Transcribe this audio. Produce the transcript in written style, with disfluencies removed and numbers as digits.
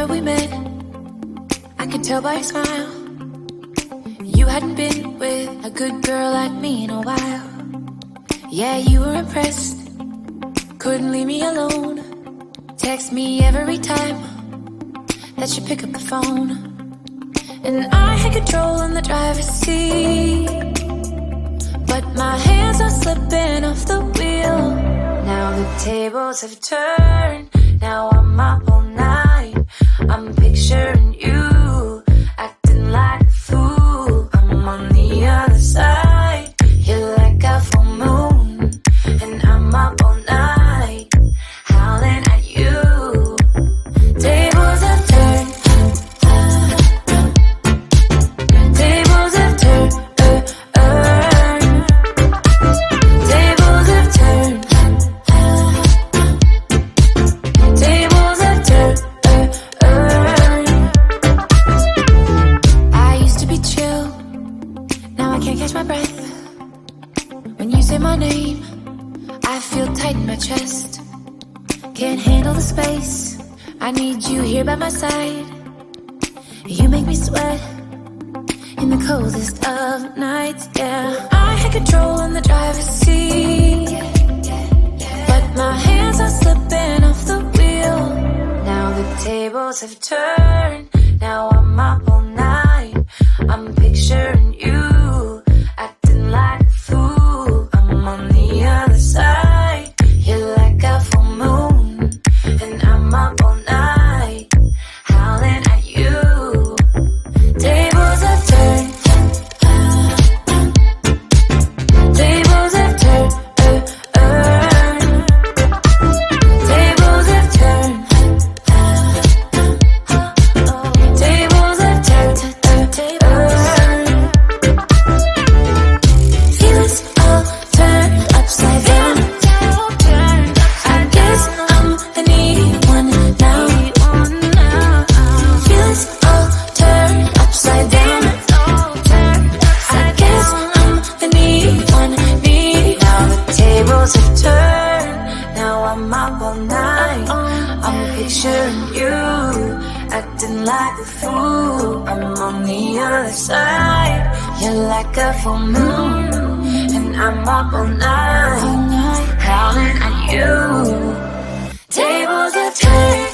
summer we met, I could tell by your smile you hadn't been with a good girl like me in a while. Yeah, you were impressed, couldn't leave me alone. Text me every time that you pick up the phone. And I had control in the driver's seat, but my hands are slipping off the wheel. Now the tables have turned, now I'm up all night. I'm picturing you, acting like a fool. I'm on the other side, you're like a full moon, and I'm up all night, howling at you. Tables have turned, tables have turned, tables have turned, tables have turned. I used to be chill, now I can't catch my breath. When you say my name, I feel tight in my chest. Can't handle the space, I need you here by my side. You make me sweat in the coldest of nights, yeah. I had control in the driver's seat, but my hands are slipping off the wheel. Now the tables have turned, now I'm up all night. I'm picturing you, acting like a fool. I'm on the other side, you're like a full moon, and I'm up all night, howling at you. Tables have turned, tables have turned, tables have turned, tables have turned, feelings all turned upside down. I guess I'm the needy one now. Feelings all turned upside down. I guess I'm the needy one, needy. Now the tables have turned, now I'm up all night. I'm picturing you, acting like a fool. I'm on the other side, you're like a full moon, and I'm up all night, howling at you. Tables have turned.